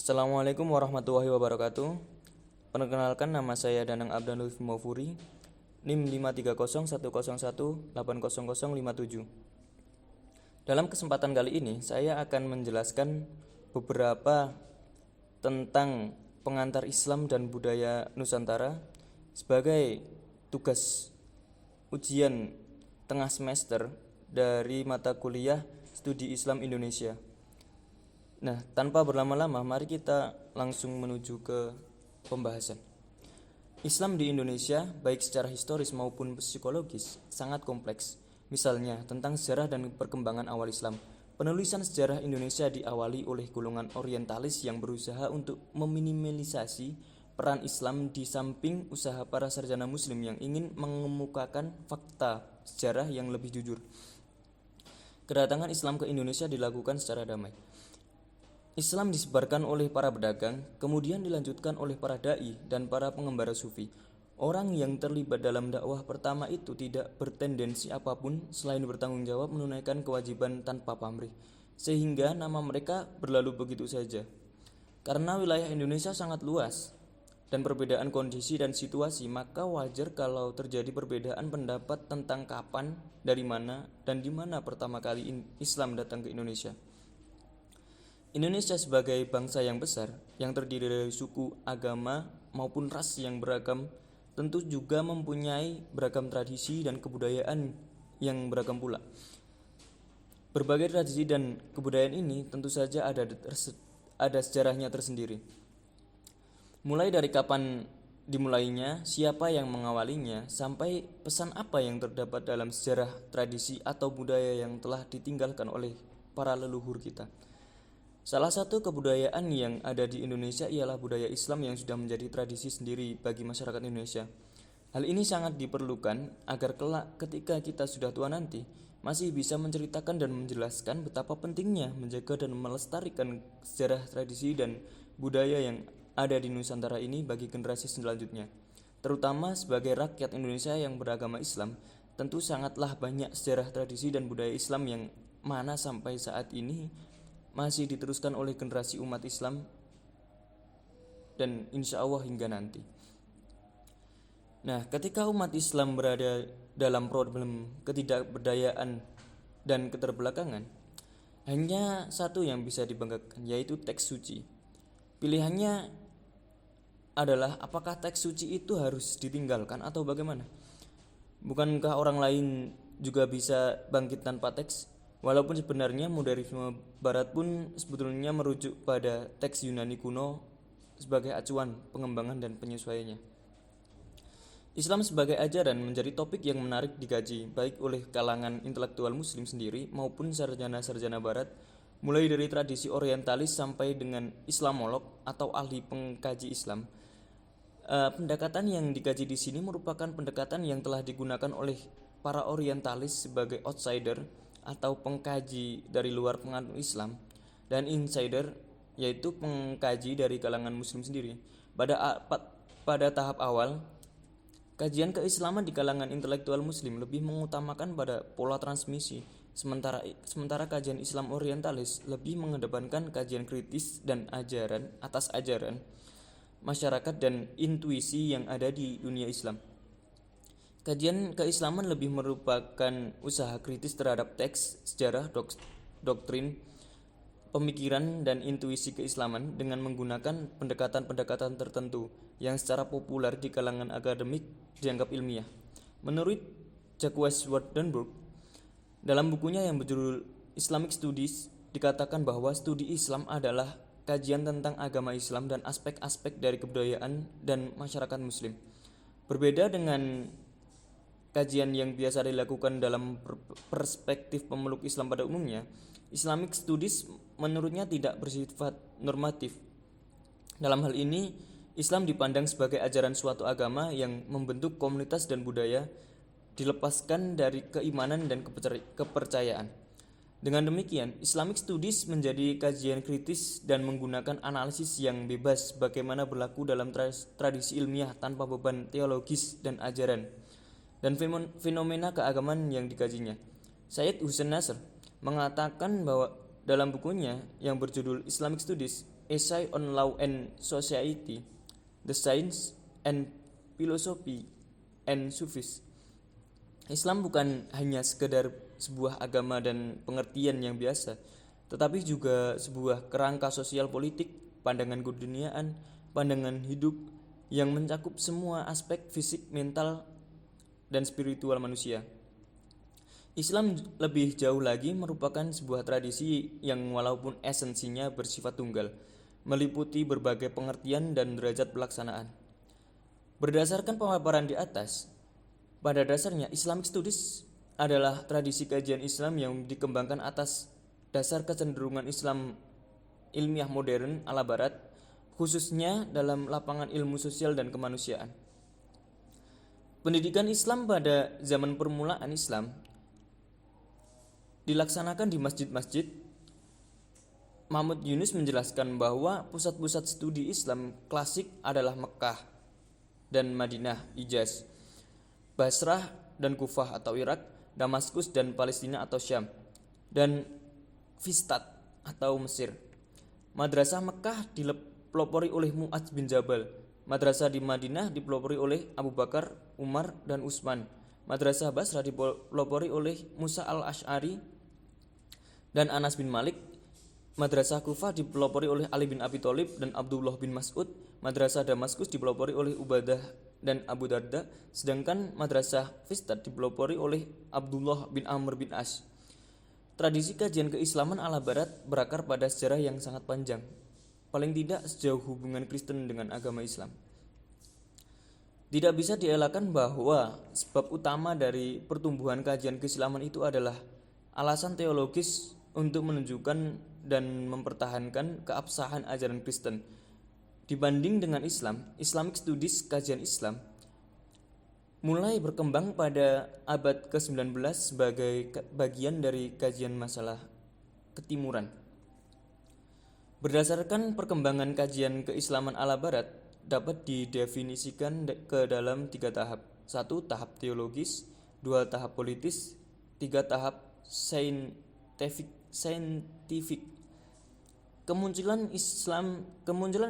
Assalamualaikum warahmatullahi wabarakatuh. Perkenalkan, nama saya Danang Abdanul Maufuri, NIM 53010180057. Dalam kesempatan kali ini saya akan menjelaskan beberapa tentang pengantar Islam dan budaya Nusantara sebagai tugas ujian tengah semester dari mata kuliah Studi Islam Indonesia. Nah, tanpa berlama-lama, mari kita langsung menuju ke pembahasan. Islam di Indonesia, baik secara historis maupun psikologis, sangat kompleks. Misalnya, tentang sejarah dan perkembangan awal Islam. Penulisan sejarah Indonesia diawali oleh golongan orientalis yang berusaha untuk meminimalisasi peran Islam di samping usaha para sarjana Muslim yang ingin mengemukakan fakta sejarah yang lebih jujur. Kedatangan Islam ke Indonesia dilakukan secara damai. Islam disebarkan oleh para pedagang, kemudian dilanjutkan oleh para dai dan para pengembara sufi. Orang yang terlibat dalam dakwah pertama itu tidak bertendensi apapun selain bertanggung jawab menunaikan kewajiban tanpa pamrih, sehingga nama mereka berlalu begitu saja. Karena wilayah Indonesia sangat luas dan perbedaan kondisi dan situasi, maka wajar kalau terjadi perbedaan pendapat tentang kapan, dari mana, dan di mana pertama kali Islam datang ke Indonesia. Indonesia sebagai bangsa yang besar, yang terdiri dari suku, agama, maupun ras yang beragam, tentu juga mempunyai beragam tradisi dan kebudayaan yang beragam pula. Berbagai tradisi dan kebudayaan ini tentu saja ada sejarahnya tersendiri. Mulai dari kapan dimulainya, siapa yang mengawalinya, sampai pesan apa yang terdapat dalam sejarah, tradisi, atau budaya yang telah ditinggalkan oleh para leluhur kita. Salah satu kebudayaan yang ada di Indonesia ialah budaya Islam yang sudah menjadi tradisi sendiri bagi masyarakat Indonesia. Hal ini sangat diperlukan agar kelak ketika kita sudah tua nanti masih bisa menceritakan dan menjelaskan betapa pentingnya menjaga dan melestarikan sejarah, tradisi, dan budaya yang ada di Nusantara ini bagi generasi selanjutnya. Terutama sebagai rakyat Indonesia yang beragama Islam, tentu sangatlah banyak sejarah, tradisi, dan budaya Islam yang mana sampai saat ini masih diteruskan oleh generasi umat Islam dan insya Allah hingga nanti. Nah, ketika umat Islam berada dalam problem ketidakberdayaan dan keterbelakangan, hanya satu yang bisa dibanggakan, yaitu teks suci. Pilihannya adalah apakah teks suci itu harus ditinggalkan atau bagaimana? Bukankah orang lain juga bisa bangkit tanpa teks? Walaupun sebenarnya modernisme barat pun sebetulnya merujuk pada teks Yunani kuno sebagai acuan pengembangan dan penyesuaiannya. Islam sebagai ajaran menjadi topik yang menarik dikaji baik oleh kalangan intelektual muslim sendiri maupun sarjana-sarjana barat, mulai dari tradisi orientalis sampai dengan Islamolog atau ahli pengkaji Islam. Pendekatan yang dikaji di sini merupakan pendekatan yang telah digunakan oleh para orientalis sebagai outsider atau pengkaji dari luar penganut Islam, dan insider yaitu pengkaji dari kalangan muslim sendiri. Pada tahap awal, kajian keislaman di kalangan intelektual muslim lebih mengutamakan pada pola transmisi, sementara kajian Islam orientalis lebih mengedepankan kajian kritis dan atas ajaran masyarakat dan intuisi yang ada di dunia Islam. Kajian keislaman lebih merupakan usaha kritis terhadap teks, sejarah, doktrin, pemikiran, dan intuisi keislaman dengan menggunakan pendekatan-pendekatan tertentu yang secara populer di kalangan akademik dianggap ilmiah. Menurut Jacques Wardenburg, dalam bukunya yang berjudul Islamic Studies, dikatakan bahwa studi Islam adalah kajian tentang agama Islam dan aspek-aspek dari kebudayaan dan masyarakat muslim. Berbeda dengan kajian yang biasa dilakukan dalam perspektif pemeluk Islam pada umumnya, Islamic Studies menurutnya tidak bersifat normatif. Dalam hal ini, Islam dipandang sebagai ajaran suatu agama yang membentuk komunitas dan budaya, dilepaskan dari keimanan dan kepercayaan. Dengan demikian, Islamic Studies menjadi kajian kritis dan menggunakan analisis yang bebas bagaimana berlaku dalam tradisi ilmiah tanpa beban teologis dan ajaran dan fenomena keagamaan yang dikajinya. Syed Hussein Nasr mengatakan bahwa dalam bukunya yang berjudul Islamic Studies, Essay on Law and Society, The Science and Philosophy and Sufis. Islam bukan hanya sekedar sebuah agama dan pengertian yang biasa, tetapi juga sebuah kerangka sosial politik, pandangan keduniaan, pandangan hidup yang mencakup semua aspek fisik, mental, dan spiritual manusia. Islam lebih jauh lagi merupakan sebuah tradisi yang walaupun esensinya bersifat tunggal, meliputi berbagai pengertian dan derajat pelaksanaan. Berdasarkan pemaparan di atas, pada dasarnya Islamic Studies adalah tradisi kajian Islam yang dikembangkan atas dasar kecenderungan Islam ilmiah modern ala barat, khususnya dalam lapangan ilmu sosial dan kemanusiaan. Pendidikan Islam pada zaman permulaan Islam dilaksanakan di masjid-masjid. Mahmud Yunus menjelaskan bahwa pusat-pusat studi Islam klasik adalah Mekkah dan Madinah, Hijaz, Basrah dan Kufah atau Irak, Damaskus dan Palestina atau Syam, dan Fistat atau Mesir. Madrasah Mekkah dipelopori oleh Mu'adz bin Jabal. Madrasah di Madinah dipelopori oleh Abu Bakar, Umar, dan Utsman. Madrasah Basrah dipelopori oleh Musa al-Asy'ari dan Anas bin Malik. Madrasah Kufah dipelopori oleh Ali bin Abi Thalib dan Abdullah bin Mas'ud. Madrasah Damaskus dipelopori oleh Ubadah dan Abu Darda, sedangkan Madrasah Fistat dipelopori oleh Abdullah bin Amr bin As. Tradisi kajian keislaman ala barat berakar pada sejarah yang sangat panjang, paling tidak sejauh hubungan Kristen dengan agama Islam. Tidak bisa dielakkan bahwa sebab utama dari pertumbuhan kajian keislaman itu adalah alasan teologis untuk menunjukkan dan mempertahankan keabsahan ajaran Kristen. Dibanding dengan Islam, Islamic Studies kajian Islam mulai berkembang pada abad ke-19 sebagai bagian dari kajian masalah ketimuran. Berdasarkan perkembangan kajian keislaman ala barat dapat didefinisikan ke dalam 3 tahap. 1. Tahap teologis, 2. Tahap politis, 3. Tahap saintifik. Kemunculan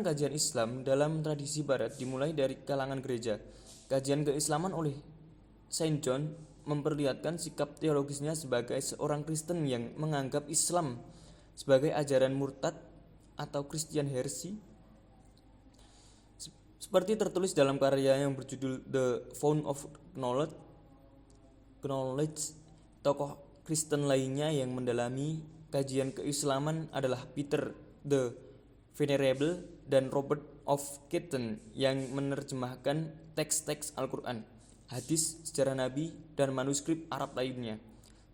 kajian Islam dalam tradisi barat dimulai dari kalangan gereja. Kajian keislaman oleh Saint John memperlihatkan sikap teologisnya sebagai seorang Kristen yang menganggap Islam sebagai ajaran murtad atau Christian heresy. Seperti tertulis dalam karya yang berjudul The Fount of Knowledge, tokoh Kristen lainnya yang mendalami kajian keislaman adalah Peter the Venerable dan Robert of Kitten yang menerjemahkan teks-teks Al-Quran, hadis, sejarah Nabi, dan manuskrip Arab lainnya.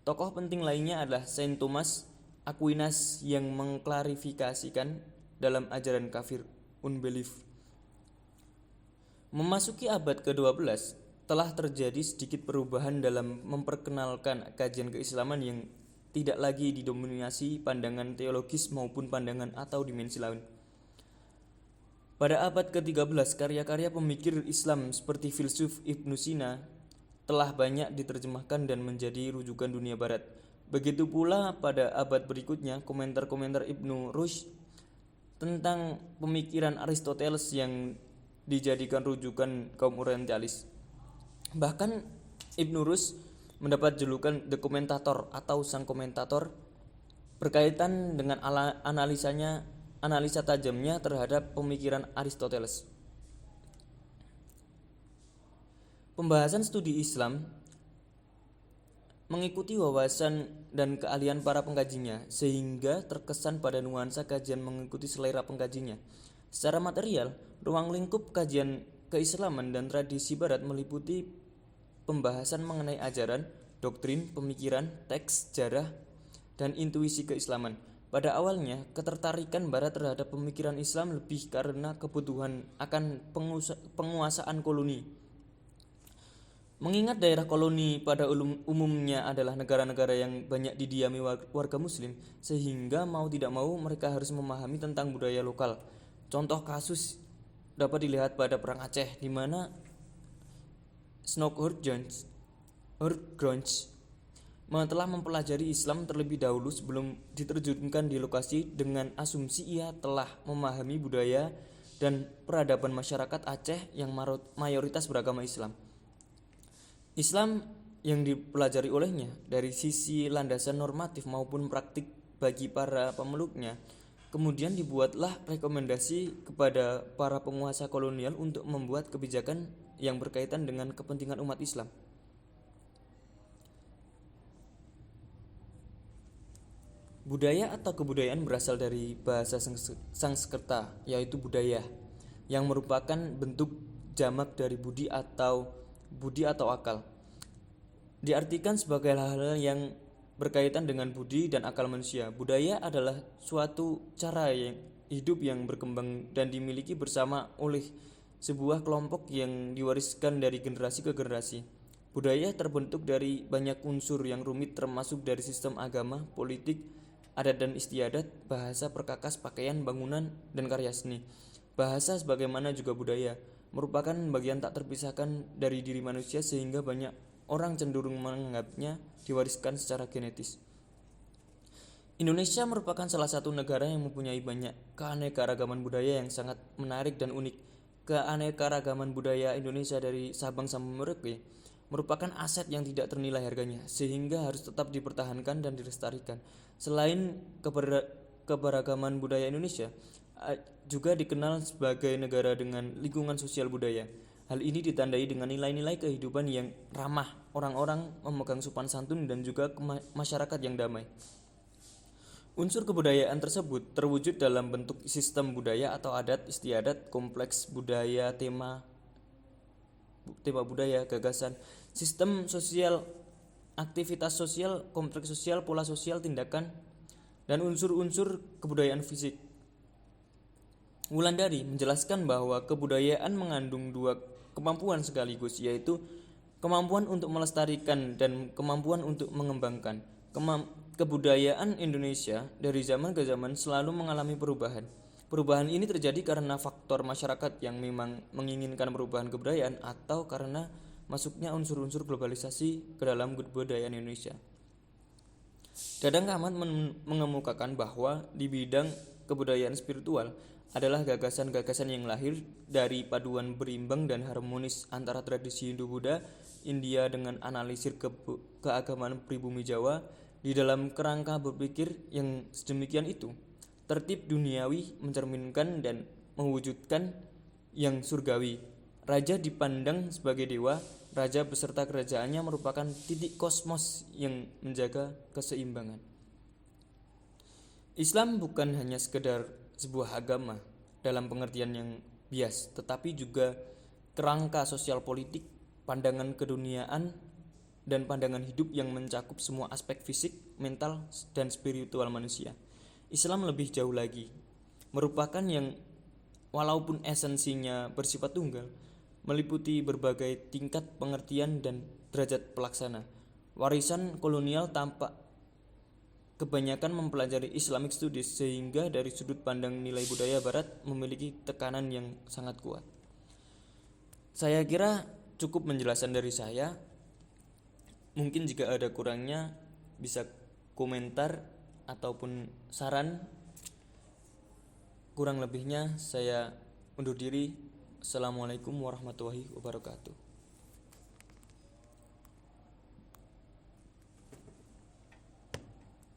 Tokoh penting lainnya adalah Saint Thomas Aquinas yang mengklarifikasikan dalam ajaran kafir unbelief. Memasuki abad ke-12, telah terjadi sedikit perubahan dalam memperkenalkan kajian keislaman yang tidak lagi didominasi pandangan teologis maupun pandangan atau dimensi lain. Pada abad ke-13, karya-karya pemikir Islam seperti filsuf Ibnu Sina telah banyak diterjemahkan dan menjadi rujukan dunia barat. Begitu pula pada abad berikutnya, komentar-komentar Ibnu Rushd tentang pemikiran Aristoteles yang dijadikan rujukan kaum orientalis. Bahkan Ibnu Rushd mendapat julukan The Commentator atau sang komentator berkaitan dengan analisa tajamnya terhadap pemikiran Aristoteles. Pembahasan studi Islam mengikuti wawasan dan keahlian para pengkajinya, sehingga terkesan pada nuansa kajian mengikuti selera pengkajinya. Secara material, ruang lingkup kajian keislaman dan tradisi barat meliputi pembahasan mengenai ajaran, doktrin, pemikiran, teks, sejarah, dan intuisi keislaman. Pada awalnya, ketertarikan barat terhadap pemikiran Islam lebih karena kebutuhan akan penguasaan koloni. Mengingat daerah koloni pada umumnya adalah negara-negara yang banyak didiami warga muslim, sehingga mau tidak mau mereka harus memahami tentang budaya lokal. Contoh kasus dapat dilihat pada Perang Aceh, di mana Snokhurst telah mempelajari Islam terlebih dahulu sebelum diterjunkan di lokasi dengan asumsi ia telah memahami budaya dan peradaban masyarakat Aceh yang mayoritas beragama Islam. Islam yang dipelajari olehnya dari sisi landasan normatif maupun praktik bagi para pemeluknya. Kemudian dibuatlah rekomendasi kepada para penguasa kolonial untuk membuat kebijakan yang berkaitan dengan kepentingan umat Islam. Budaya atau kebudayaan berasal dari bahasa Sanskerta, yaitu budaya, yang merupakan bentuk jamak dari budi atau akal. Diartikan sebagai hal-hal yang berkaitan dengan budi dan akal manusia. Budaya adalah suatu cara hidup yang berkembang dan dimiliki bersama oleh sebuah kelompok yang diwariskan dari generasi ke generasi. Budaya terbentuk dari banyak unsur yang rumit termasuk dari sistem agama, politik, adat dan istiadat, bahasa, perkakas, pakaian, bangunan, dan karya seni. Bahasa sebagaimana juga budaya merupakan bagian tak terpisahkan dari diri manusia sehingga banyak orang cenderung menganggapnya diwariskan secara genetis. Indonesia merupakan salah satu negara yang mempunyai banyak keanekaragaman budaya yang sangat menarik dan unik. Keanekaragaman budaya Indonesia dari Sabang sampai Merauke merupakan aset yang tidak ternilai harganya, sehingga harus tetap dipertahankan dan dilestarikan. Selain keberagaman budaya Indonesia, juga dikenal sebagai negara dengan lingkungan sosial budaya. Hal ini ditandai dengan nilai-nilai kehidupan yang ramah, orang-orang memegang sopan santun dan juga masyarakat yang damai. Unsur kebudayaan tersebut terwujud dalam bentuk sistem budaya atau adat istiadat, kompleks budaya, tema budaya, gagasan, sistem sosial, aktivitas sosial, kompleks sosial, pola sosial, tindakan, dan unsur-unsur kebudayaan fisik. Wulandari menjelaskan bahwa kebudayaan mengandung dua kemampuan sekaligus, yaitu kemampuan untuk melestarikan dan kemampuan untuk mengembangkan. Kebudayaan Indonesia dari zaman ke zaman selalu mengalami perubahan. Perubahan ini terjadi karena faktor masyarakat yang memang menginginkan perubahan kebudayaan atau karena masuknya unsur-unsur globalisasi ke dalam kebudayaan Indonesia. Dadang Ahmad mengemukakan bahwa di bidang kebudayaan spiritual adalah gagasan-gagasan yang lahir dari paduan berimbang dan harmonis antara tradisi Hindu-Buddha India dengan analisir keagamaan pribumi Jawa di dalam kerangka berpikir yang sedemikian itu. Tertib duniawi mencerminkan dan mewujudkan yang surgawi. Raja dipandang sebagai dewa, raja beserta kerajaannya merupakan titik kosmos yang menjaga keseimbangan. Islam bukan hanya sekedar sebuah agama dalam pengertian yang bias, tetapi juga kerangka sosial politik, pandangan keduniaan, dan pandangan hidup yang mencakup semua aspek fisik, mental, dan spiritual manusia. Islam lebih jauh lagi, merupakan yang walaupun esensinya bersifat tunggal, meliputi berbagai tingkat pengertian dan derajat pelaksana. Warisan kolonial tampak kebanyakan mempelajari Islamic Studies sehingga dari sudut pandang nilai budaya barat memiliki tekanan yang sangat kuat. Saya kira cukup penjelasan dari saya. Mungkin jika ada kurangnya bisa komentar ataupun saran. Kurang lebihnya saya undur diri. Assalamualaikum warahmatullahi wabarakatuh.